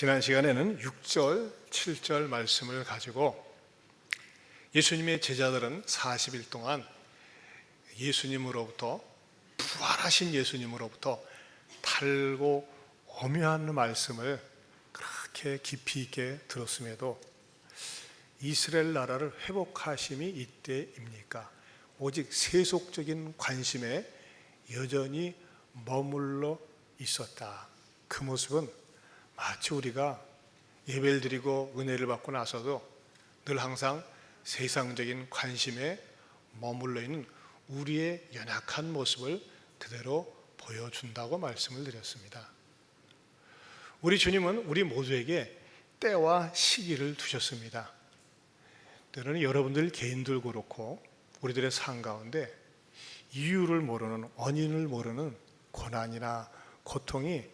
지난 시간에는 6절, 7절 말씀을 가지고 예수님의 제자들은 40일 동안 예수님으로부터, 부활하신 예수님으로부터 달고 오묘한 말씀을 그렇게 깊이 있게 들었음에도 이스라엘 나라를 회복하심이 이때입니까? 오직 세속적인 관심에 여전히 머물러 있었다. 그 모습은 마치 우리가 예배를 드리고 은혜를 받고 나서도 늘 항상 세상적인 관심에 머물러 있는 우리의 연약한 모습을 그대로 보여준다고 말씀을 드렸습니다. 우리 주님은 우리 모두에게 때와 시기를 두셨습니다. 때로는 여러분들 개인들 그렇고 우리들의 삶 가운데 이유를 모르는, 원인을 모르는 고난이나 고통이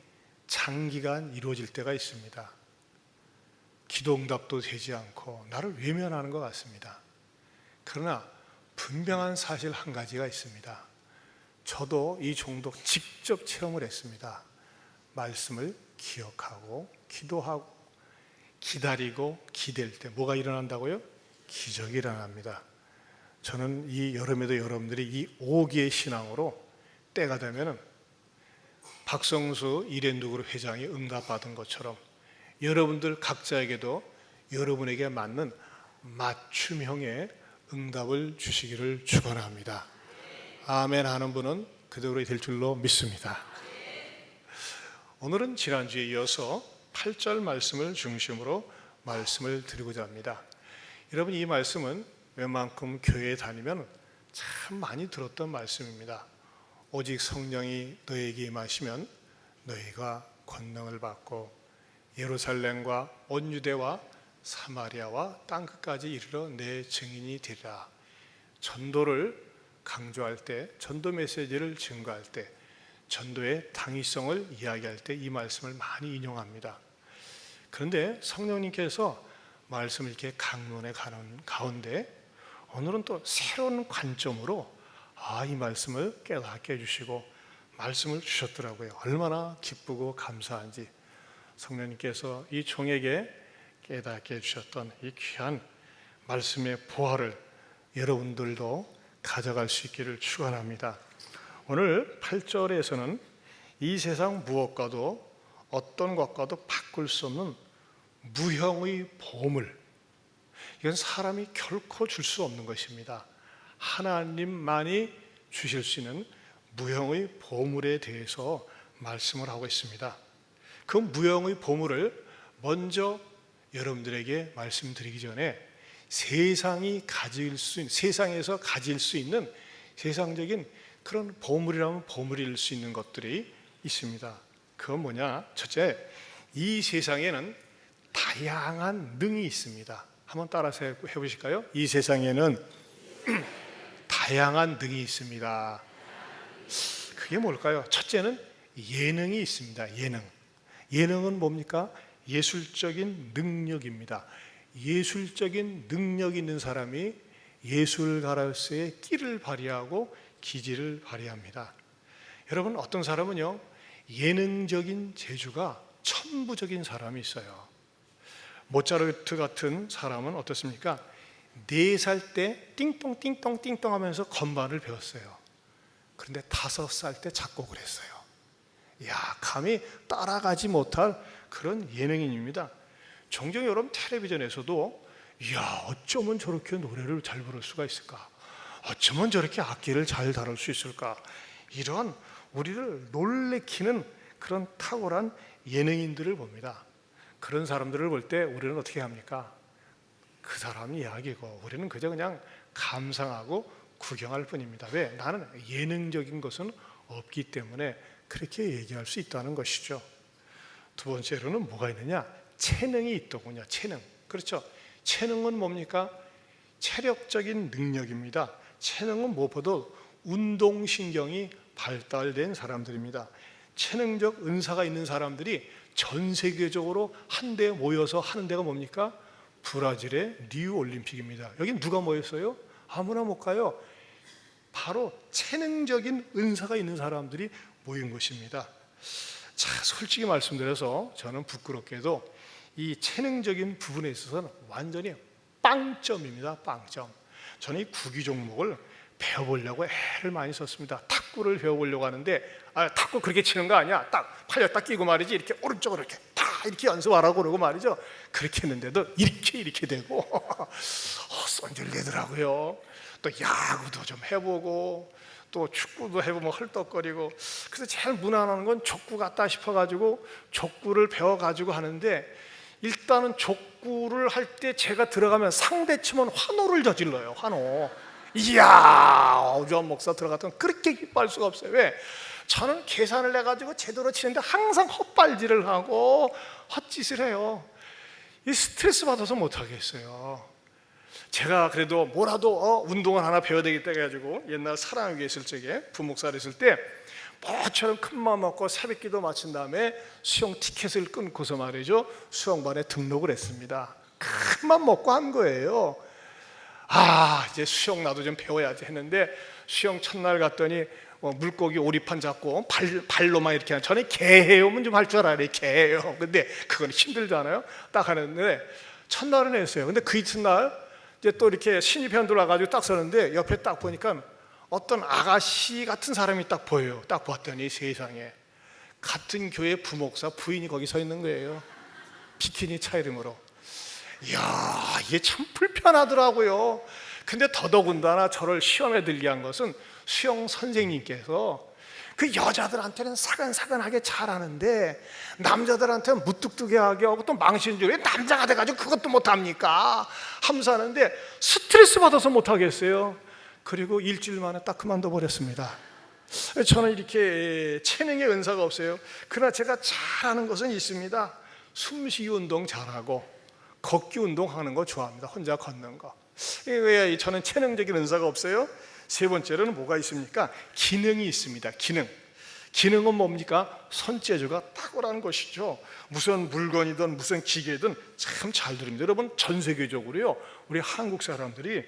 장기간 이루어질 때가 있습니다. 기도 응답도 되지 않고 나를 외면하는 것 같습니다. 그러나 분명한 사실 한 가지가 있습니다. 저도 이 정도 직접 체험을 했습니다. 말씀을 기억하고 기도하고 기다리고 기댈 때 뭐가 일어난다고요? 기적이 일어납니다. 저는 이 여름에도 여러분들이 이 오기의 신앙으로 때가 되면은 박성수 이랜누그룹 회장이 응답받은 것처럼 여러분들 각자에게도 여러분에게 맞는 맞춤형의 응답을 주시기를 축원합니다. 아멘 하는 분은 그대로 될 줄로 믿습니다. 오늘은 지난주에 이어서 8절 말씀을 중심으로 말씀을 드리고자 합니다. 여러분, 이 말씀은 웬만큼 교회에 다니면 참 많이 들었던 말씀입니다. 오직 성령이 너에게 임하시면 너희가 권능을 받고 예루살렘과 온 유대와 사마리아와 땅끝까지 이르러 내 증인이 되리라. 전도를 강조할 때, 전도 메시지를 증거할 때, 전도의 당위성을 이야기할 때 이 말씀을 많이 인용합니다. 그런데 성령님께서 말씀을 이렇게 강론해 가는 가운데 오늘은 또 새로운 관점으로 이 말씀을 깨닫게 해주시고 말씀을 주셨더라고요. 얼마나 기쁘고 감사한지. 성령님께서 이 종에게 깨닫게 해주셨던 이 귀한 말씀의 보화를 여러분들도 가져갈 수 있기를 축원합니다. 오늘 8절에서는 이 세상 무엇과도 어떤 것과도 바꿀 수 없는 무형의 보물, 이건 사람이 결코 줄 수 없는 것입니다. 하나님만이 주실 수 있는 무형의 보물에 대해서 말씀을 하고 있습니다. 그 무형의 보물을 먼저 여러분들에게 말씀드리기 전에 세상에서 가질 수 있는 세상적인 그런 보물이라면 보물일 수 있는 것들이 있습니다. 그건 뭐냐? 첫째, 이 세상에는 다양한 능이 있습니다. 한번 따라서 해보실까요? 이 세상에는 다양한 능이 있습니다. 그게 뭘까요? 첫째는 예능이 있습니다. 예능은 뭡니까? 예술적인 능력입니다. 예술적인 능력이 있는 사람이 예술가로서의 끼를 발휘하고 기질을 발휘합니다. 여러분, 어떤 사람은요, 예능적인 재주가 천부적인 사람이 있어요. 모차르트 같은 사람은 어떻습니까? 4살 때 띵똥띵똥띵똥 하면서 건반을 배웠어요. 그런데 5살 때 작곡을 했어요. 감히 따라가지 못할 그런 예능인입니다. 종종 여러분 텔레비전에서도 어쩌면 저렇게 노래를 잘 부를 수가 있을까? 어쩌면 저렇게 악기를 잘 다룰 수 있을까? 이런 우리를 놀래키는 그런 탁월한 예능인들을 봅니다. 그런 사람들을 볼 때 우리는 어떻게 합니까? 그 사람이 이야기고 우리는 그저 그냥 감상하고 구경할 뿐입니다. 왜? 나는 예능적인 것은 없기 때문에 그렇게 얘기할 수 있다는 것이죠. 두 번째로는 뭐가 있느냐? 체능이 있더군요. 체능. 그렇죠. 체능은 뭡니까? 체력적인 능력입니다. 체능은 무엇보다도 운동신경이 발달된 사람들입니다. 체능적 은사가 있는 사람들이 전 세계적으로 한데 모여서 하는 데가 뭡니까? 브라질의 리우 올림픽입니다. 여기 누가 모였어요? 아무나 못 가요. 바로 체능적인 은사가 있는 사람들이 모인 것입니다. 자, 솔직히 말씀드려서 저는 부끄럽게도 이 체능적인 부분에 있어서는 완전히 빵점입니다. 빵점. 저는 이 구기 종목을 배워보려고 애를 많이 썼습니다. 탁구를 배워보려고 하는데 탁구 그렇게 치는 거 아니야. 딱 팔려 딱 끼고 말이지, 이렇게 오른쪽으로 이렇게 다 이렇게 연습하라고 그러고 말이죠. 그렇게 했는데도 이렇게 되고 쏜질내더라고요. 또 야구도 좀 해보고 또 축구도 해보면 헐떡거리고. 그래서 제일 무난한 건 족구 같다 싶어가지고 족구를 배워가지고 하는데, 일단은 족구를 할 때 제가 들어가면 상대 치면 환호를 저질러요. 환호. 이야, 오주환 목사 들어갔던 그렇게 기뻐할 수가 없어요. 왜? 저는 계산을 해가지고 제대로 치는데 항상 헛발질을 하고 헛짓을 해요. 이 스트레스 받아서 못하겠어요. 제가 그래도 뭐라도 운동을 하나 배워야 되겠다 해가지고 옛날 사랑하게 있을 적에 부목사를 했을 때 뭐처럼 큰 마음 먹고 새벽기도 마친 다음에 수영 티켓을 끊고서 말이죠, 수영반에 등록을 했습니다. 큰 마음 먹고 한 거예요. 이제 수영 나도 좀 배워야지 했는데, 수영 첫날 갔더니 물고기 오리판 잡고 발로만 이렇게 하는, 저는 개헤엄은 좀 할 줄 알아요. 개헤엄. 근데 그건 힘들잖아요. 딱 하는데 첫날은 했어요. 근데 그 이튿날 이제 또 이렇게 신입회원 들어와가지고 딱 서는데 옆에 딱 보니까 어떤 아가씨 같은 사람이 딱 보여요. 딱 봤더니 세상에 같은 교회 부목사 부인이 거기 서 있는 거예요. 비키니 차이름으로. 이야, 이게 참 불편하더라고요. 근데 더더군다나 저를 시험에 들게 한 것은 수영 선생님께서 그 여자들한테는 사근사근하게 잘하는데 남자들한테는 무뚝뚝하게 하고 또 망신 줄, 왜 남자가 돼가지고 그것도 못합니까? 하면서 하는데 스트레스 받아서 못하겠어요. 그리고 일주일 만에 딱 그만둬 버렸습니다. 저는 이렇게 체능의 은사가 없어요. 그러나 제가 잘하는 것은 있습니다. 숨쉬기 운동 잘하고 걷기 운동하는 거 좋아합니다. 혼자 걷는 거. 왜 저는 체능적인 은사가 없어요? 세 번째로는 뭐가 있습니까? 기능이 있습니다. 기능은 뭡니까? 손재주가 탁월한 것이죠. 무슨 물건이든 무슨 기계든 참 잘 들립니다. 여러분, 전 세계적으로요, 우리 한국 사람들이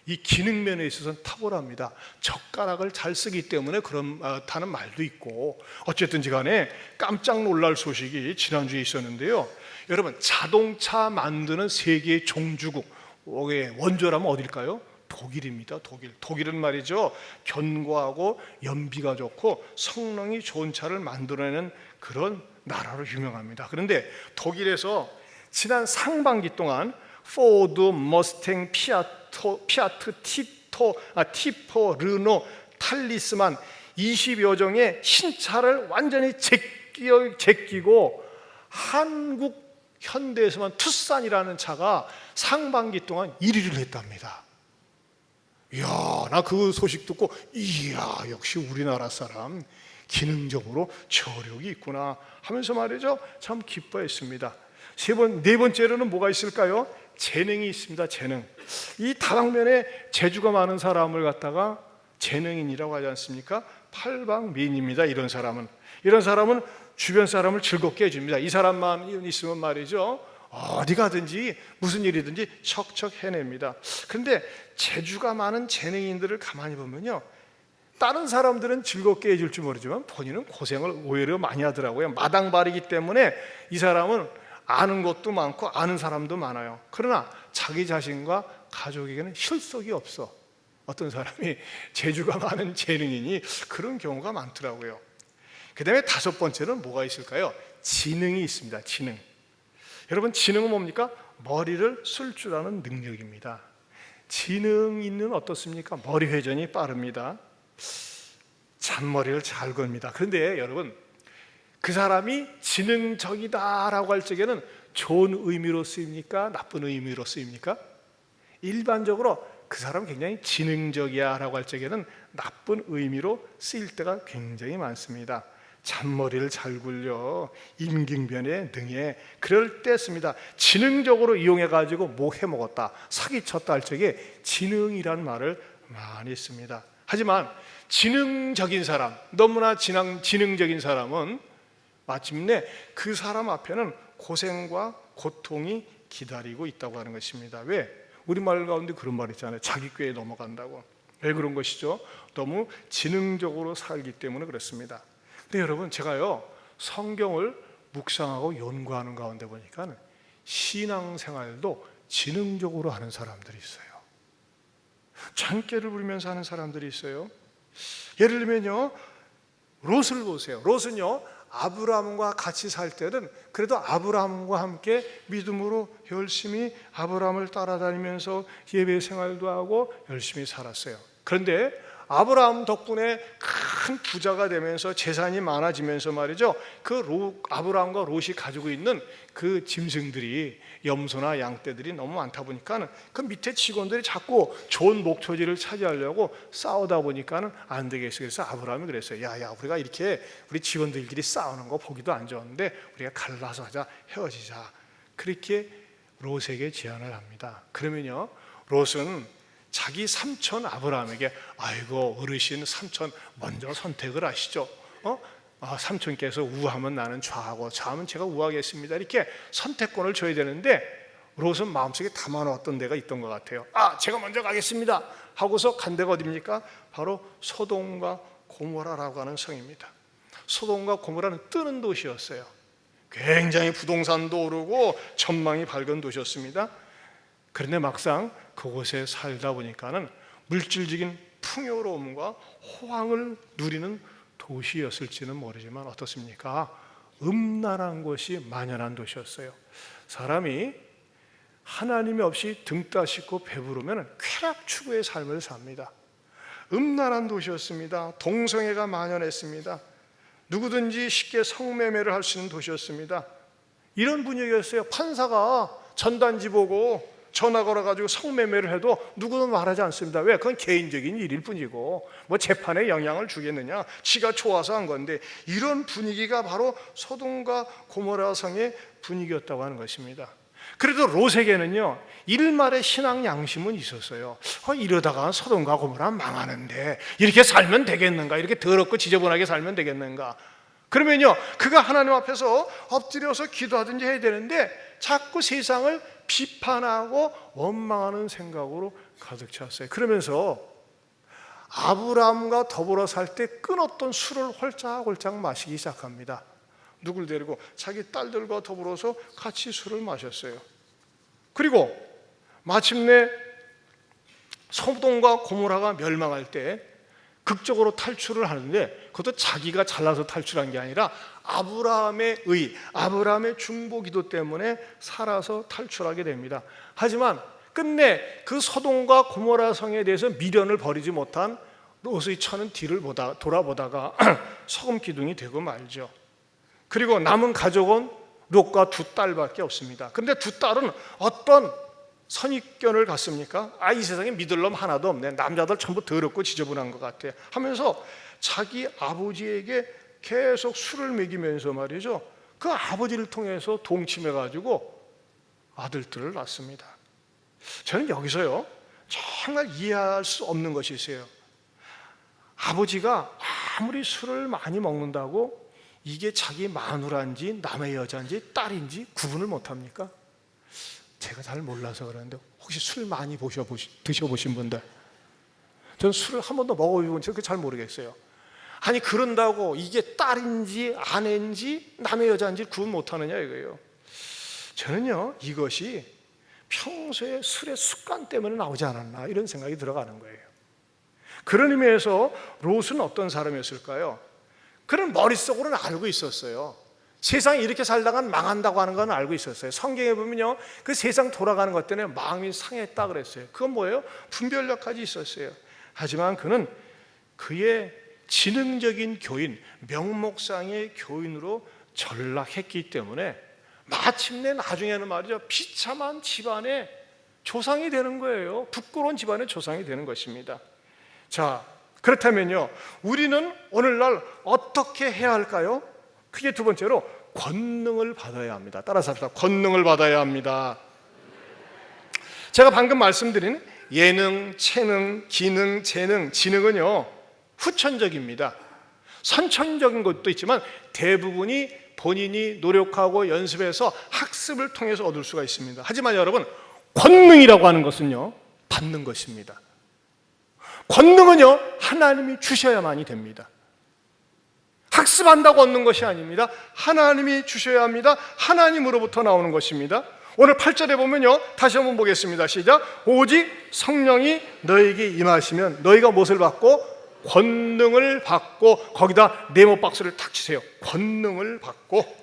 이 기능 면에 있어서는 탁월합니다. 젓가락을 잘 쓰기 때문에 그렇다는 말도 있고, 어쨌든지 간에 깜짝 놀랄 소식이 지난주에 있었는데요. 여러분, 자동차 만드는 세계의 종주국, 원조라면 어딜까요? 독일입니다. 독일은 말이죠, 견고하고 연비가 좋고 성능이 좋은 차를 만들어내는 그런 나라로 유명합니다. 그런데 독일에서 지난 상반기 동안 포드, 머스탱, 피아트, 티포, 르노, 탈리스만 20여 종의 신차를 완전히 제끼고 한국 현대에서만 투싼이라는 차가 상반기 동안 1위를 했답니다. 이야, 나 그 소식 듣고 이야, 역시 우리나라 사람 기능적으로 저력이 있구나 하면서 말이죠, 참 기뻐했습니다. 네 번째로는 뭐가 있을까요? 재능이 있습니다. 재능. 이 다방면에 재주가 많은 사람을 갖다가 재능인이라고 하지 않습니까? 팔방미인입니다. 이런 사람은 주변 사람을 즐겁게 해줍니다. 이 사람만 있으면 말이죠, 어디 가든지 무슨 일이든지 척척 해냅니다. 그런데 재주가 많은 재능인들을 가만히 보면요, 다른 사람들은 즐겁게 해줄 줄 모르지만 본인은 고생을 오히려 많이 하더라고요. 마당발이기 때문에 이 사람은 아는 것도 많고 아는 사람도 많아요. 그러나 자기 자신과 가족에게는 실속이 없어. 어떤 사람이 재주가 많은 재능인이 그런 경우가 많더라고요. 그 다음에 다섯 번째는 뭐가 있을까요? 지능이 있습니다. 지능. 여러분, 지능은 뭡니까? 머리를 쓸 줄 아는 능력입니다. 지능 있는 어떻습니까? 머리 회전이 빠릅니다. 잔머리를 잘 겁니다. 그런데 여러분, 그 사람이 지능적이다라고 할 적에는 좋은 의미로 쓰입니까? 나쁜 의미로 쓰입니까? 일반적으로 그 사람은 굉장히 지능적이야 라고 할 적에는 나쁜 의미로 쓰일 때가 굉장히 많습니다. 잔머리를 잘 굴려, 임기응변에 능해, 그럴 때 씁니다. 지능적으로 이용해가지고 뭐 해먹었다, 사기쳤다 할 적에 지능이라는 말을 많이 씁니다. 하지만 지능적인 사람, 너무나 지능적인 사람은 마침내 그 사람 앞에는 고생과 고통이 기다리고 있다고 하는 것입니다. 왜? 우리말 가운데 그런 말 있잖아요. 자기 꾀에 넘어간다고. 왜 그런 것이죠? 너무 지능적으로 살기 때문에 그렇습니다. 근데 여러분, 제가요, 성경을 묵상하고 연구하는 가운데 보니까 신앙생활도 지능적으로 하는 사람들이 있어요. 장깨를 부리면서 하는 사람들이 있어요. 예를 들면요, 롯을 보세요. 롯은요, 아브라함과 같이 살 때는 그래도 아브라함과 함께 믿음으로 열심히 아브라함을 따라다니면서 예배 생활도 하고 열심히 살았어요. 그런데 아브라함 덕분에 큰 부자가 되면서 재산이 많아지면서 말이죠, 아브라함과 롯이 가지고 있는 그 짐승들이, 염소나 양떼들이 너무 많다 보니까 그 밑에 직원들이 자꾸 좋은 목초지를 차지하려고 싸우다 보니까는 안 되겠어요. 그래서 아브라함이 그랬어요. 야, 우리가 이렇게 우리 직원들끼리 싸우는 거 보기도 안 좋은데 우리가 갈라서 하자, 헤어지자. 그렇게 롯에게 제안을 합니다. 그러면요, 롯은 자기 삼촌 아브라함에게, 아이고 어르신 삼촌 먼저 선택을 하시죠. 삼촌께서 우하면 나는 좌하고 좌하면 제가 우하겠습니다. 이렇게 선택권을 줘야 되는데 롯은 마음속에 담아놓았던 데가 있던 것 같아요. 제가 먼저 가겠습니다 하고서 간 데가 어디입니까? 바로 소돔과 고모라라고 하는 성입니다. 소돔과 고모라는 뜨는 도시였어요. 굉장히 부동산도 오르고 전망이 밝은 도시였습니다. 그런데 막상 그곳에 살다 보니까는 물질적인 풍요로움과 호황을 누리는 도시였을지는 모르지만 어떻습니까? 음란한 것이 만연한 도시였어요. 사람이 하나님이 없이 등 따시고 배부르면 쾌락 추구의 삶을 삽니다. 음란한 도시였습니다. 동성애가 만연했습니다. 누구든지 쉽게 성매매를 할 수 있는 도시였습니다. 이런 분위기였어요. 판사가 전단지 보고 전화 걸어가지고 성매매를 해도 누구도 말하지 않습니다. 왜? 그건 개인적인 일일 뿐이고 뭐 재판에 영향을 주겠느냐, 지가 좋아서 한 건데. 이런 분위기가 바로 소돔과 고모라 성의 분위기였다고 하는 것입니다. 그래도 롯에게는요, 일말의 신앙 양심은 있었어요. 이러다가 소돔과 고모라 망하는데 이렇게 살면 되겠는가, 이렇게 더럽고 지저분하게 살면 되겠는가. 그러면요, 그가 하나님 앞에서 엎드려서 기도하든지 해야 되는데 자꾸 세상을 비판하고 원망하는 생각으로 가득 찼어요. 그러면서 아브라함과 더불어 살 때 끊었던 술을 홀짝홀짝 마시기 시작합니다. 누굴 데리고? 자기 딸들과 더불어서 같이 술을 마셨어요. 그리고 마침내 소돔과 고모라가 멸망할 때 극적으로 탈출을 하는데, 그것도 자기가 잘나서 탈출한 게 아니라 아브라함의 아브라함의 중보기도 때문에 살아서 탈출하게 됩니다. 하지만 끝내 그 소돔과 고모라 성에 대해서 미련을 버리지 못한 롯의 처는 뒤를 돌아보다가 소금 기둥이 되고 말죠. 그리고 남은 가족은 롯과 두 딸밖에 없습니다. 그런데 두 딸은 어떤 선입견을 갖습니까? 이 세상에 믿을 놈 하나도 없네, 남자들 전부 더럽고 지저분한 것 같아 하면서 자기 아버지에게 계속 술을 먹이면서 말이죠, 그 아버지를 통해서 동침해가지고 아들들을 낳습니다. 저는 여기서요, 정말 이해할 수 없는 것이 있어요. 아버지가 아무리 술을 많이 먹는다고 이게 자기 마누라인지 남의 여자인지 딸인지 구분을 못합니까? 제가 잘 몰라서 그러는데 혹시 술 많이 드셔보신 분들? 저는 술을 한 번도 먹어본 적이 잘 모르겠어요. 아니 그런다고 이게 딸인지 아내인지 남의 여자인지 구분 못하느냐 이거예요. 저는요, 이것이 평소에 술의 습관 때문에 나오지 않았나 이런 생각이 들어가는 거예요. 그런 의미에서 롯은 어떤 사람이었을까요? 그는 머릿속으로는 알고 있었어요. 세상이 이렇게 살다간 망한다고 하는 건 알고 있었어요. 성경에 보면요, 그 세상 돌아가는 것 때문에 마음이 상했다 그랬어요. 그건 뭐예요? 분별력까지 있었어요. 하지만 그는 그의 지능적인 교인, 명목상의 교인으로 전락했기 때문에 마침내 나중에는 말이죠, 비참한 집안의 조상이 되는 거예요. 부끄러운 집안의 조상이 되는 것입니다. 자, 그렇다면요, 우리는 오늘날 어떻게 해야 할까요? 크게 두 번째로 권능을 받아야 합니다. 따라서 합시다. 권능을 받아야 합니다. 제가 방금 말씀드린 예능, 체능, 기능, 재능, 지능은요, 후천적입니다. 선천적인 것도 있지만 대부분이 본인이 노력하고 연습해서 학습을 통해서 얻을 수가 있습니다. 하지만 여러분, 권능이라고 하는 것은요, 받는 것입니다. 권능은요, 하나님이 주셔야만이 됩니다. 학습한다고 얻는 것이 아닙니다. 하나님이 주셔야 합니다. 하나님으로부터 나오는 것입니다. 오늘 8절에 보면요, 다시 한번 보겠습니다. 시작. 오직 성령이 너에게 임하시면 너희가 무엇을 받고? 권능을 받고, 거기다 네모 박스를 탁 치세요. 권능을 받고.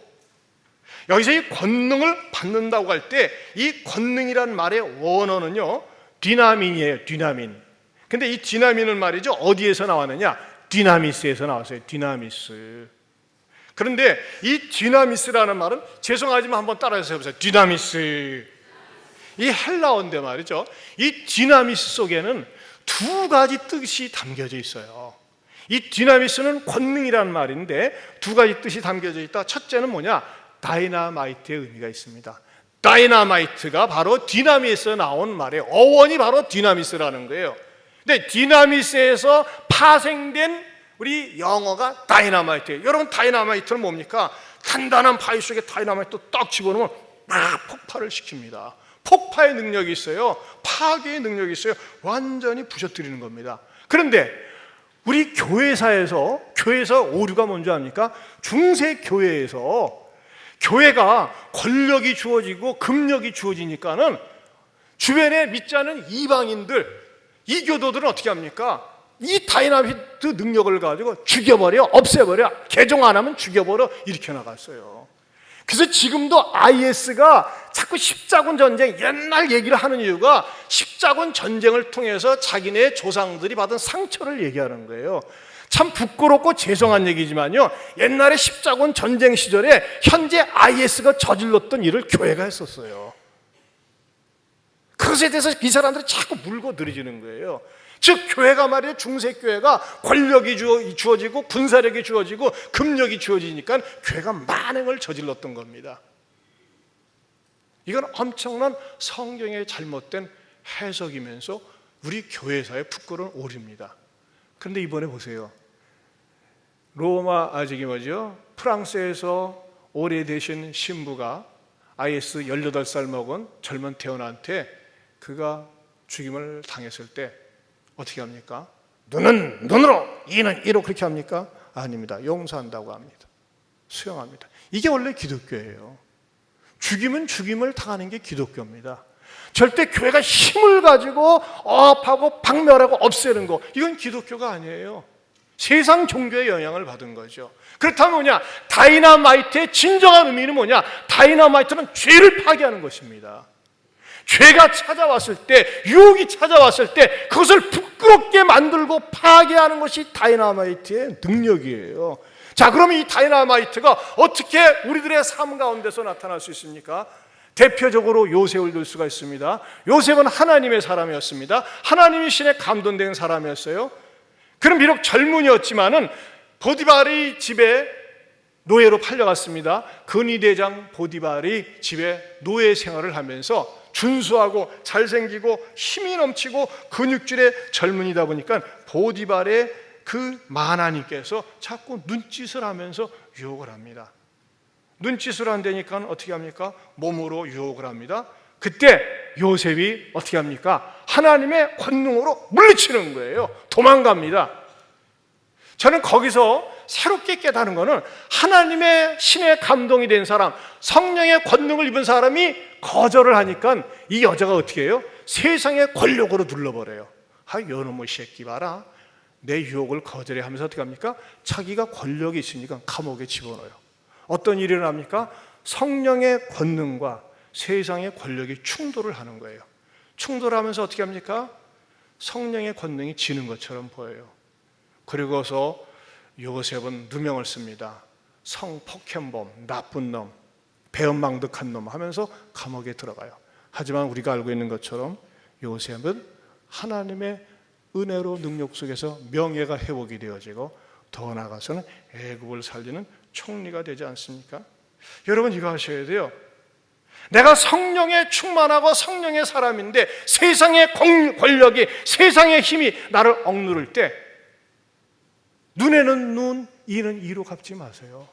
여기서 이 권능을 받는다고 할 때 이 권능이란 말의 원어는요, 디나민이에요. 디나민. 근데 이 디나민은 말이죠, 어디에서 나왔느냐? 디나미스에서 나왔어요. 디나미스. 그런데 이 디나미스라는 말은, 죄송하지만 한번 따라해서 해보세요. 디나미스. 이 헬라어인데 말이죠, 이 디나미스 속에는 두 가지 뜻이 담겨져 있어요. 이 디나미스는 권능이라는 말인데 두 가지 뜻이 담겨져 있다. 첫째는 뭐냐? 다이나마이트의 의미가 있습니다. 다이나마이트가 바로 디나미스에서 나온 말이에요. 어원이 바로 디나미스라는 거예요. 근데 디나미스에서 파생된 우리 영어가 다이나마이트예요. 여러분, 다이나마이트는 뭡니까? 단단한 바위 속에 다이나마이트 딱 집어넣으면 막 폭발을 시킵니다. 폭파의 능력이 있어요. 파괴의 능력이 있어요. 완전히 부셔뜨리는 겁니다. 그런데 우리 교회에서 오류가 뭔지 압니까? 중세 교회에서 교회가 권력이 주어지고 금력이 주어지니까는 주변에 믿지 않은 이방인들, 이 교도들은 어떻게 합니까? 이 다이나미트 능력을 가지고 죽여버려, 없애버려, 개종 안 하면 죽여버려, 이렇게 나갔어요. 그래서 지금도 IS가 자꾸 십자군 전쟁, 옛날 얘기를 하는 이유가 십자군 전쟁을 통해서 자기네 조상들이 받은 상처를 얘기하는 거예요. 참 부끄럽고 죄송한 얘기지만요, 옛날에 십자군 전쟁 시절에 현재 IS가 저질렀던 일을 교회가 했었어요. 그것에 대해서 이 사람들이 자꾸 물고 늘어지는 거예요. 즉 교회가 말이에요, 중세교회가 권력이 주어지고 군사력이 주어지고 금력이 주어지니까 교회가 만행을 저질렀던 겁니다. 이건 엄청난 성경의 잘못된 해석이면서 우리 교회사의 부끄러운 오류입니다. 그런데 이번에 보세요. 프랑스에서 오래되신 신부가 IS 18살 먹은 젊은 대원한테 그가 죽임을 당했을 때 어떻게 합니까? 눈은 눈으로, 이는 이로, 그렇게 합니까? 아닙니다. 용서한다고 합니다. 수용합니다. 이게 원래 기독교예요. 죽임은 죽임을 당하는 게 기독교입니다. 절대 교회가 힘을 가지고 억압하고 박멸하고 없애는 거, 이건 기독교가 아니에요. 세상 종교의 영향을 받은 거죠. 그렇다면 뭐냐? 다이나마이트의 진정한 의미는 뭐냐? 다이나마이트는 죄를 파괴하는 것입니다. 죄가 찾아왔을 때, 유혹이 찾아왔을 때 그것을 부끄럽게 만들고 파괴하는 것이 다이나마이트의 능력이에요. 자, 그러면 이 다이나마이트가 어떻게 우리들의 삶 가운데서 나타날 수 있습니까? 대표적으로 요셉을 들 수가 있습니다. 요셉은 하나님의 사람이었습니다. 하나님이 신에 감동된 사람이었어요. 그는 비록 젊은이였지만은 보디발의 집에 노예로 팔려갔습니다. 근위대장 보디발의 집에 노예 생활을 하면서 준수하고 잘생기고 힘이 넘치고 근육질의 젊은이다 보니까 보디발의 그 마나님께서 자꾸 눈짓을 하면서 유혹을 합니다. 눈짓을 한다니까 어떻게 합니까? 몸으로 유혹을 합니다. 그때 요셉이 어떻게 합니까? 하나님의 권능으로 물리치는 거예요. 도망갑니다. 저는 거기서 새롭게 깨달은 거는, 하나님의 신의 감동이 된 사람, 성령의 권능을 입은 사람이 거절을 하니까 이 여자가 어떻게 해요? 세상의 권력으로 눌러버려요. 요놈의 새끼 봐라, 내 유혹을 거절해 하면서 어떻게 합니까? 자기가 권력이 있으니까 감옥에 집어넣어요. 어떤 일이 일어납니까? 성령의 권능과 세상의 권력이 충돌을 하는 거예요. 충돌하면서 어떻게 합니까? 성령의 권능이 지는 것처럼 보여요. 그리고서 요셉은 누명을 씁니다. 성폭행범, 나쁜 놈, 배은망덕한 놈 하면서 감옥에 들어가요. 하지만 우리가 알고 있는 것처럼 요셉은 하나님의 은혜로 능력 속에서 명예가 회복이 되어지고 더 나아가서는 애국을 살리는 총리가 되지 않습니까? 여러분, 이거 하셔야 돼요. 내가 성령에 충만하고 성령의 사람인데 세상의 권력이, 세상의 힘이 나를 억누를 때 눈에는 눈, 이는 이로 갚지 마세요.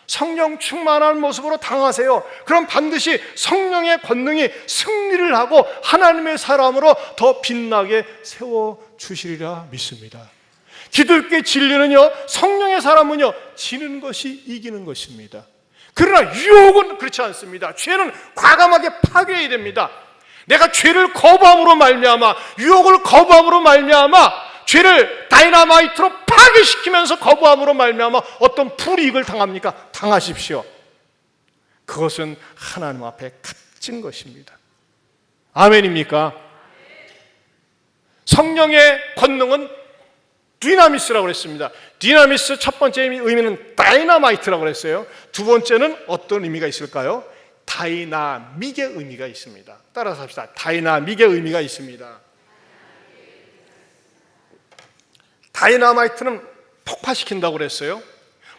성령 충만한 모습으로 당하세요. 그럼 반드시 성령의 권능이 승리를 하고 하나님의 사람으로 더 빛나게 세워주시리라 믿습니다. 기독교의 진리는요, 성령의 사람은요, 지는 것이 이기는 것입니다. 그러나 유혹은 그렇지 않습니다. 죄는 과감하게 파괴해야 됩니다. 내가 죄를 거부함으로 말미암아, 유혹을 거부함으로 말미암아, 죄를 다이나마이트로 파괴시키면서 거부함으로 말미암아 어떤 불이익을 당합니까? 당하십시오. 그것은 하나님 앞에 값진 것입니다. 아멘입니까? 성령의 권능은 디나미스라고 그랬습니다. 디나미스 첫 번째 의미는 다이나마이트라고 그랬어요. 두 번째는 어떤 의미가 있을까요? 다이나믹의 의미가 있습니다. 따라서 합시다. 다이나믹의 의미가 있습니다. 다이나마이트는 폭파시킨다고 그랬어요.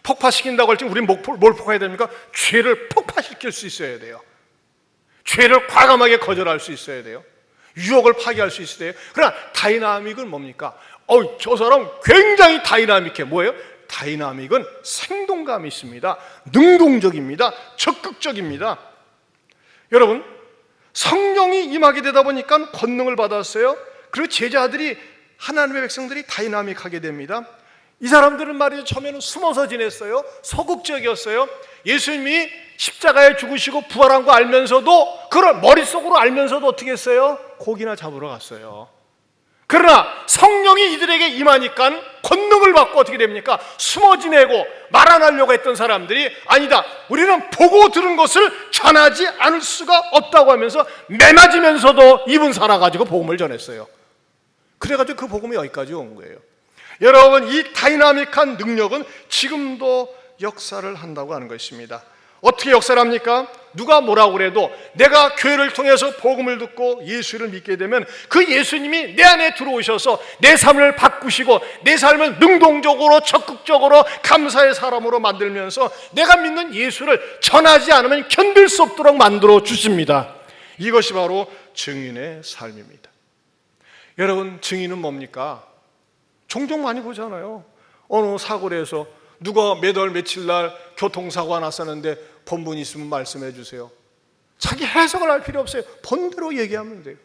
폭파시킨다고 할 때 우리는 뭘 폭파해야 됩니까? 죄를 폭파시킬 수 있어야 돼요. 죄를 과감하게 거절할 수 있어야 돼요. 유혹을 파괴할 수 있어야 돼요. 그러나 다이나믹은 뭡니까? 저 사람 굉장히 다이나믹해. 뭐예요? 다이나믹은 생동감이 있습니다. 능동적입니다. 적극적입니다. 여러분, 성령이 임하게 되다 보니까 권능을 받았어요. 그리고 제자들이, 하나님의 백성들이 다이나믹하게 됩니다. 이 사람들은 말이죠, 처음에는 숨어서 지냈어요. 소극적이었어요. 예수님이 십자가에 죽으시고 부활한 거 알면서도, 그걸 머릿속으로 알면서도 어떻게 했어요? 고기나 잡으러 갔어요. 그러나 성령이 이들에게 임하니까 권능을 받고 어떻게 됩니까? 숨어 지내고 말 안 하려고 했던 사람들이, 아니다, 우리는 보고 들은 것을 전하지 않을 수가 없다고 하면서 매맞으면서도 입은 살아가지고 복음을 전했어요. 그래가지고 그 복음이 여기까지 온 거예요. 여러분, 이 다이나믹한 능력은 지금도 역사를 한다고 하는 것입니다. 어떻게 역사를 합니까? 누가 뭐라고 그래도 내가 교회를 통해서 복음을 듣고 예수를 믿게 되면 그 예수님이 내 안에 들어오셔서 내 삶을 바꾸시고 내 삶을 능동적으로 적극적으로 감사의 사람으로 만들면서 내가 믿는 예수를 전하지 않으면 견딜 수 없도록 만들어 주십니다. 이것이 바로 증인의 삶입니다. 여러분, 증인은 뭡니까? 종종 많이 보잖아요. 어느 사고를 해서 누가 몇 월 며칠 날 교통사고가 났었는데 본분 있으면 말씀해 주세요. 자기 해석을 할 필요 없어요. 본대로 얘기하면 돼요.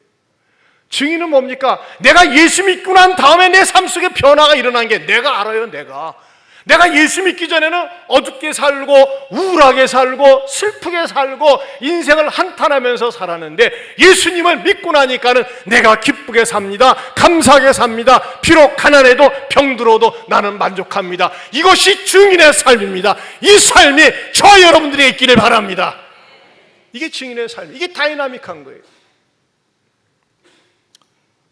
증인은 뭡니까? 내가 예수 믿고 난 다음에 내 삶 속에 변화가 일어난 게 내가 알아요. 내가 예수 믿기 전에는 어둡게 살고 우울하게 살고 슬프게 살고 인생을 한탄하면서 살았는데 예수님을 믿고 나니까는 내가 기쁘게 삽니다. 감사하게 삽니다. 비록 가난해도 병들어도 나는 만족합니다. 이것이 증인의 삶입니다. 이 삶이 저 여러분들에게 있기를 바랍니다. 이게 증인의 삶, 이게 다이나믹한 거예요.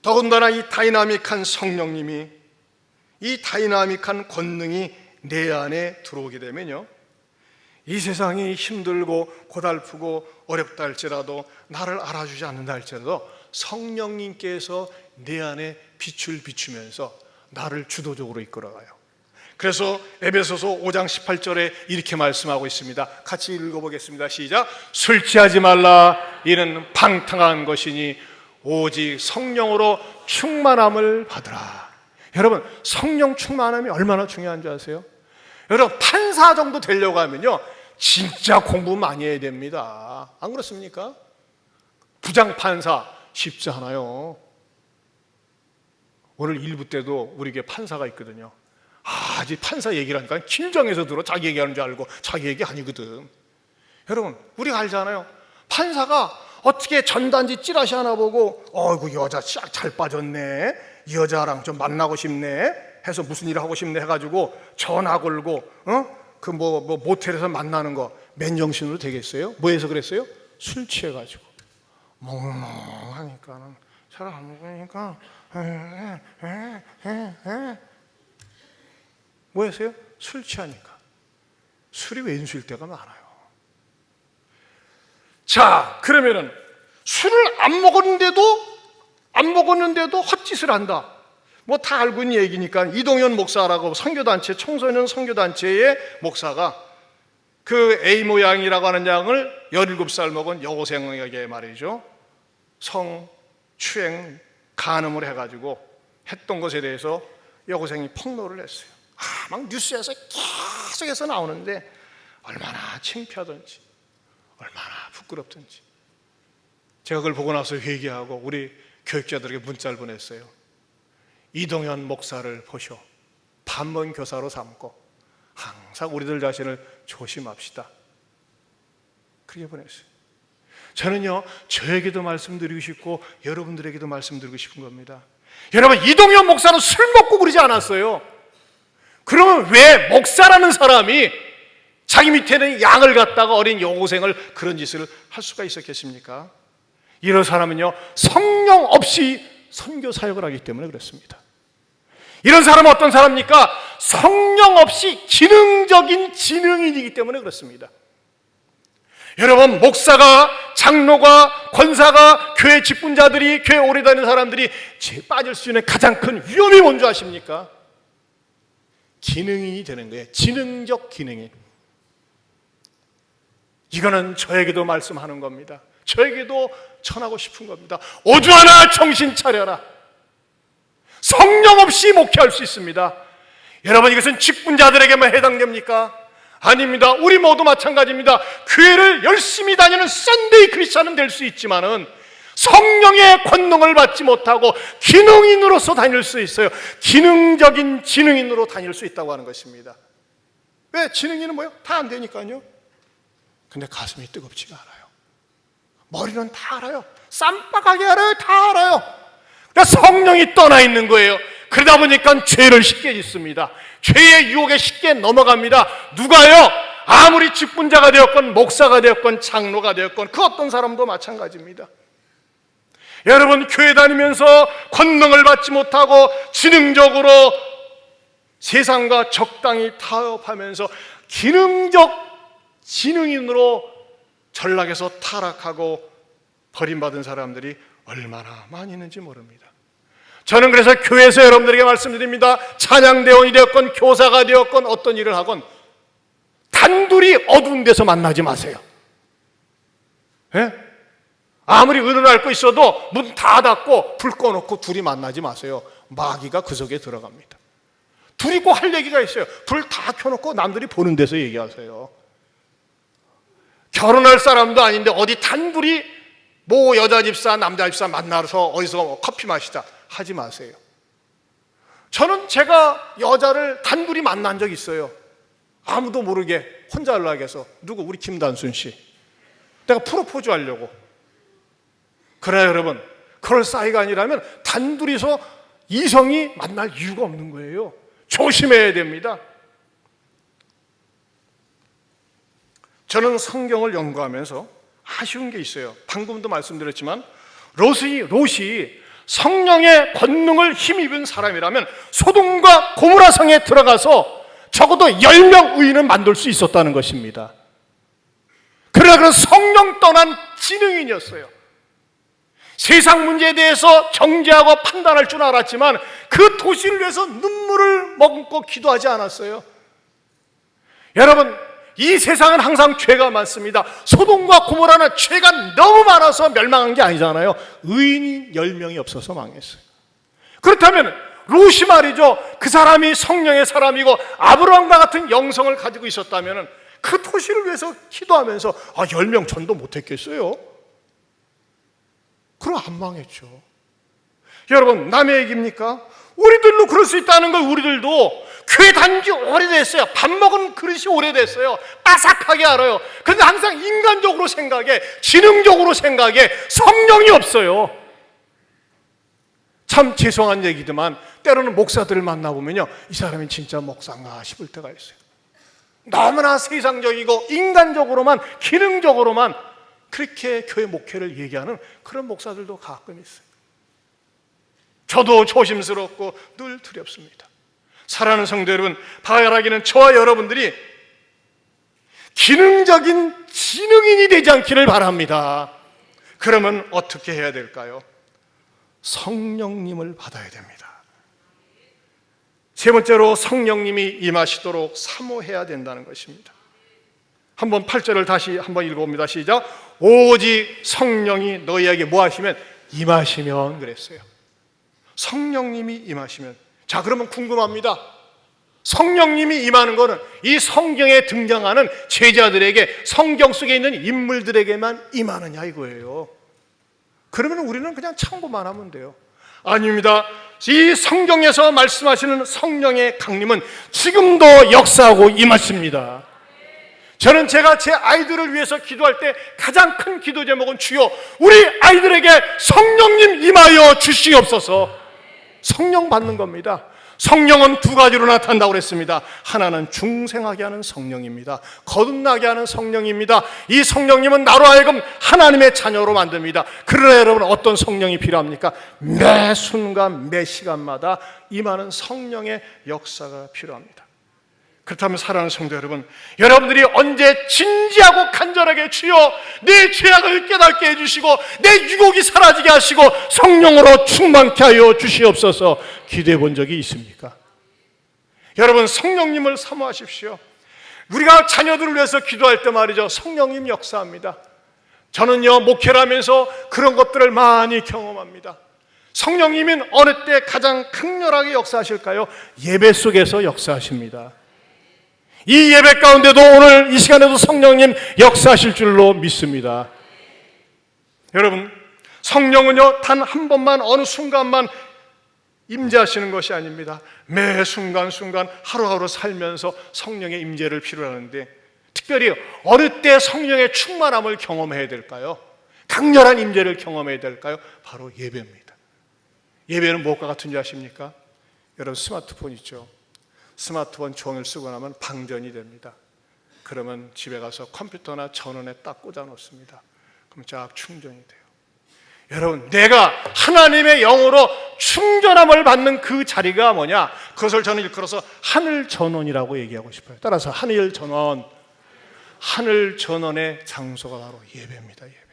더군다나 이 다이나믹한 성령님이, 이 다이나믹한 권능이 내 안에 들어오게 되면요, 이 세상이 힘들고 고달프고 어렵다 할지라도, 나를 알아주지 않는다 할지라도 성령님께서 내 안에 빛을 비추면서 나를 주도적으로 이끌어가요. 그래서 에베소서 5장 18절에 이렇게 말씀하고 있습니다. 같이 읽어보겠습니다. 시작. 술 취하지 말라. 이는 방탕한 것이니 오직 성령으로 충만함을 받으라. 여러분, 성령 충만함이 얼마나 중요한 줄 아세요? 여러분, 판사 정도 되려고 하면요, 진짜 공부 많이 해야 됩니다. 안 그렇습니까? 부장판사 쉽지 않아요. 오늘 일부 때도 우리에게 판사가 있거든요. 아직 판사 얘기를 하니까 긴장해서 들어. 자기 얘기하는 줄 알고 자기 얘기 아니거든. 여러분, 우리가 알잖아요. 판사가 어떻게 전단지 찌라시 하나 보고 어이구, 여자 쫙 잘 빠졌네, 이 여자랑 좀 만나고 싶네 해서 무슨 일을 하고 싶네 해가지고 전화 걸고 그 모텔에서 만나는 거 맨정신으로 되겠어요? 뭐해서 그랬어요? 술 취해가지고 멍멍하니까는 잘 안 먹으니까 뭐했어요? 술 취하니까. 술이 왼수일 때가 많아요. 자, 그러면은 술을 안 먹었는데도 헛짓을 한다. 뭐 다 알고 있는 얘기니까. 이동현 목사라고 선교단체, 청소년 선교단체의 목사가 그 A 모양이라고 하는 양을 17살 먹은 여고생에게 말이죠, 성추행 간음을 해가지고 했던 것에 대해서 여고생이 폭로를 했어요. 막 뉴스에서 계속해서 나오는데 얼마나 창피하던지, 얼마나 부끄럽던지. 제가 그걸 보고 나서 회개하고 우리 교육자들에게 문자를 보냈어요. 이동현 목사를 보셔. 반번 교사로 삼고 항상 우리들 자신을 조심합시다. 그렇게 보냈어요. 저는요, 저에게도 말씀드리고 싶고 여러분들에게도 말씀드리고 싶은 겁니다. 여러분, 이동현 목사는 술 먹고 그러지 않았어요. 그러면 왜 목사라는 사람이 자기 밑에는 양을 갖다가 어린 여고생을 그런 짓을 할 수가 있었겠습니까? 이런 사람은요, 성령 없이 선교 사역을 하기 때문에 그렇습니다. 이런 사람은 어떤 사람입니까? 성령 없이 기능적인 지능인이기 때문에 그렇습니다. 여러분, 목사가, 장로가, 권사가, 교회 직분자들이, 교회 오래 다니는 사람들이 빠질 수 있는 가장 큰 위험이 뭔지 아십니까? 기능인이 되는 거예요. 지능적 기능인. 이거는 저에게도 말씀하는 겁니다. 저에게도 전하고 싶은 겁니다. 오주하나 정신 차려라. 성령 없이 목회할 수 있습니다. 여러분, 이것은 직분자들에게만 해당됩니까? 아닙니다. 우리 모두 마찬가지입니다. 교회를 열심히 다니는 썬데이 크리스찬은 될 수 있지만은 성령의 권능을 받지 못하고 기능인으로서 다닐 수 있어요. 기능적인 지능인으로 다닐 수 있다고 하는 것입니다. 왜? 지능인은 뭐예요? 다 안 되니까요. 근데 가슴이 뜨겁지가 않아요. 머리는 다 알아요. 쌈박하게 알아요. 다 알아요. 그러니까 성령이 떠나 있는 거예요. 그러다 보니까 죄를 쉽게 짓습니다. 죄의 유혹에 쉽게 넘어갑니다. 누가요? 아무리 직분자가 되었건 목사가 되었건 장로가 되었건 그 어떤 사람도 마찬가지입니다. 여러분, 교회 다니면서 권능을 받지 못하고 지능적으로 세상과 적당히 타협하면서 기능적 지능인으로 전락해서 타락하고 버림받은 사람들이 얼마나 많이 있는지 모릅니다. 저는 그래서 교회에서 여러분들에게 말씀드립니다. 찬양대원이 되었건 교사가 되었건 어떤 일을 하건 단둘이 어두운 데서 만나지 마세요. 예? 아무리 은을 앓고 있어도 문 다 닫고 불 꺼놓고 둘이 만나지 마세요. 마귀가 그 속에 들어갑니다. 둘이 꼭 할 얘기가 있어요. 불 다 켜놓고 남들이 보는 데서 얘기하세요. 결혼할 사람도 아닌데 어디 단둘이 뭐 여자 집사 남자 집사 만나서 어디서 커피 마시자 하지 마세요. 저는 제가 여자를 단둘이 만난 적 있어요. 아무도 모르게 혼자 연락해서. 누구? 우리 김단순 씨. 내가 프로포즈 하려고. 그러나 여러분, 그럴 사이가 아니라면 단둘이서 이성이 만날 이유가 없는 거예요. 조심해야 됩니다. 저는 성경을 연구하면서 아쉬운 게 있어요. 방금도 말씀드렸지만 롯이 성령의 권능을 힘입은 사람이라면 소돔과 고모라 성에 들어가서 적어도 10명 의인은 만들 수 있었다는 것입니다. 그러나 그런 성령 떠난 지능인이었어요. 세상 문제에 대해서 정죄하고 판단할 줄 알았지만 그 도시를 위해서 눈물을 머금고 기도하지 않았어요. 여러분, 이 세상은 항상 죄가 많습니다. 소돔과 고모라는 죄가 너무 많아서 멸망한 게 아니잖아요. 의인이 10명이 없어서 망했어요. 그렇다면 롯이 말이죠, 그 사람이 성령의 사람이고 아브라함과 같은 영성을 가지고 있었다면 그 도시를 위해서 기도하면서 10명 전도 못했겠어요? 그럼 안 망했죠. 여러분, 남의 얘기입니까? 우리들도 그럴 수 있다는 걸. 우리들도 교회 다닌 지 오래됐어요. 밥 먹은 그릇이 오래됐어요. 바삭하게 알아요. 그런데 항상 인간적으로 생각해, 지능적으로 생각해, 성령이 없어요. 참 죄송한 얘기지만 때로는 목사들을 만나보면요, 이 사람이 진짜 목사인가 싶을 때가 있어요. 너무나 세상적이고 인간적으로만, 기능적으로만 그렇게 교회 목회를 얘기하는 그런 목사들도 가끔 있어요. 저도 조심스럽고 늘 두렵습니다. 사랑하는 성도 여러분, 바라기는 저와 여러분들이 기능적인 지능인이 되지 않기를 바랍니다. 그러면 어떻게 해야 될까요? 성령님을 받아야 됩니다. 세 번째로 성령님이 임하시도록 사모해야 된다는 것입니다. 한번 8절을 다시 한번 읽어봅니다. 시작. 오직 성령이 너희에게 뭐 하시면? 임하시면 그랬어요. 성령님이 임하시면. 자, 그러면 궁금합니다. 성령님이 임하는 것은 이 성경에 등장하는 제자들에게, 성경 속에 있는 인물들에게만 임하느냐 이거예요. 그러면 우리는 그냥 참고만 하면 돼요. 아닙니다. 이 성경에서 말씀하시는 성령의 강림은 지금도 역사하고 임하십니다. 저는 제가 제 아이들을 위해서 기도할 때 가장 큰 기도 제목은 주여 우리 아이들에게 성령님 임하여 주시옵소서. 성령 받는 겁니다. 성령은 두 가지로 나타난다고 그랬습니다. 하나는 중생하게 하는 성령입니다. 거듭나게 하는 성령입니다. 이 성령님은 나로 하여금 하나님의 자녀로 만듭니다. 그러나 여러분 어떤 성령이 필요합니까? 매 순간 매 시간마다 임하는 성령의 역사가 필요합니다. 그렇다면 사랑하는 성도 여러분, 여러분들이 언제 진지하고 간절하게 주여 내 죄악을 깨닫게 해주시고 내 유혹이 사라지게 하시고 성령으로 충만케 하여 주시옵소서 기도해 본 적이 있습니까? 여러분 성령님을 사모하십시오. 우리가 자녀들을 위해서 기도할 때 말이죠, 성령님 역사합니다. 저는요 목회를 하면서 그런 것들을 많이 경험합니다. 성령님은 어느 때 가장 강렬하게 역사하실까요? 예배 속에서 역사하십니다. 이 예배 가운데도 오늘 이 시간에도 성령님 역사하실 줄로 믿습니다. 여러분 성령은요 단 한 번만 어느 순간만 임재하시는 것이 아닙니다. 매 순간순간 하루하루 살면서 성령의 임재를 필요로 하는데 특별히 어느 때 성령의 충만함을 경험해야 될까요? 강렬한 임재를 경험해야 될까요? 바로 예배입니다. 예배는 무엇과 같은지 아십니까? 여러분 스마트폰 있죠? 스마트폰 종일 쓰고 나면 방전이 됩니다. 그러면 집에 가서 컴퓨터나 전원에 딱 꽂아 놓습니다. 그럼 쫙 충전이 돼요. 여러분 내가 하나님의 영으로 충전함을 받는 그 자리가 뭐냐? 그것을 저는 일컬어서 하늘 전원이라고 얘기하고 싶어요. 따라서 하늘 전원, 하늘 전원의 장소가 바로 예배입니다. 예배.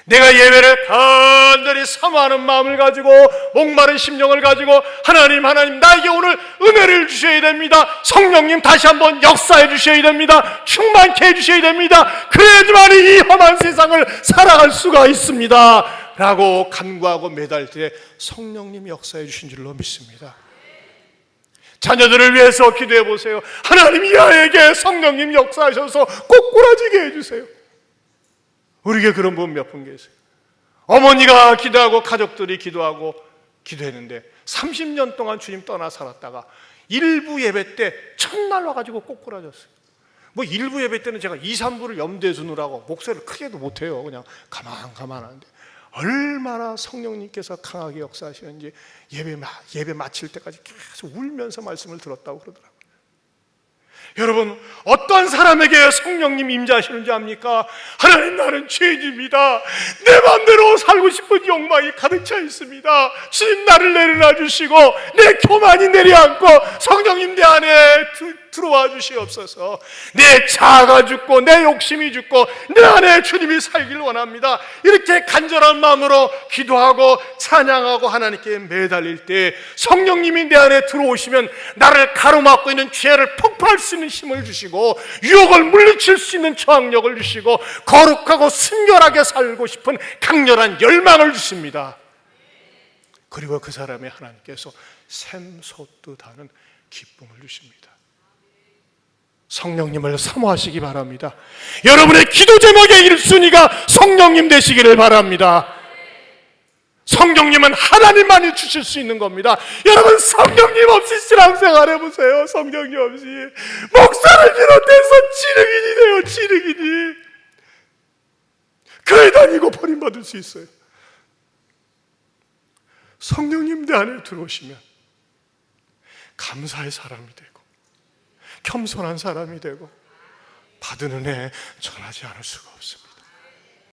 내가 예배를 간절히 사모하는 마음을 가지고 목마른 심령을 가지고 하나님 나에게 오늘 은혜를 주셔야 됩니다. 성령님 다시 한번 역사해 주셔야 됩니다. 충만케 해 주셔야 됩니다. 그래야지만 이 험한 세상을 살아갈 수가 있습니다 라고 간구하고 매달 때 성령님 역사해 주신 줄로 믿습니다. 자녀들을 위해서 기도해 보세요. 하나님 이 아이에게 성령님 역사하셔서 꼬꾸라지게 해주세요. 우리에게 그런 분 몇 분 계세요. 어머니가 기도하고 가족들이 기도하고 기도했는데 30년 동안 주님 떠나 살았다가 일부 예배 때 첫날 와가지고 꼬꾸라졌어요. 뭐 일부 예배 때는 제가 2, 3부를 염두에 두느라고 목소리를 크게도 못해요. 그냥 가만하는데 얼마나 성령님께서 강하게 역사하시는지 예배 마칠 때까지 계속 울면서 말씀을 들었다고 그러더라고요. 여러분 어떤 사람에게 성령님 임재하시는지 압니까? 하나님 나는 죄인입니다. 내 마음대로 살고 싶은 욕망이 가득 차 있습니다. 주님 나를 내려놔 주시고 내 교만이 내려앉고 성령님 내 안에 들어와 주시옵소서. 내 자아가 죽고 내 욕심이 죽고 내 안에 주님이 살기를 원합니다. 이렇게 간절한 마음으로 기도하고 찬양하고 하나님께 매달릴 때 성령님이 내 안에 들어오시면 나를 가로막고 있는 죄를 폭발할 수 있는 힘을 주시고 유혹을 물리칠 수 있는 저항력을 주시고 거룩하고 순결하게 살고 싶은 강렬한 열망을 주십니다. 그리고 그 사람의 하나님께서 샘솟듯 하는 기쁨을 주십니다. 성령님을 사모하시기 바랍니다. 여러분의 기도 제목의 1순위가 성령님 되시기를 바랍니다. 성령님은 하나님만이 주실 수 있는 겁니다. 여러분 성령님 없이 신앙생활 해보세요. 성령님 없이 목사를 비롯해서 지르기니 돼요. 지르기니 교회 다니고 버림받을 수 있어요. 성령님 내 안에 들어오시면 감사의 사람이 되고 겸손한 사람이 되고 받은 은혜 전하지 않을 수가 없습니다.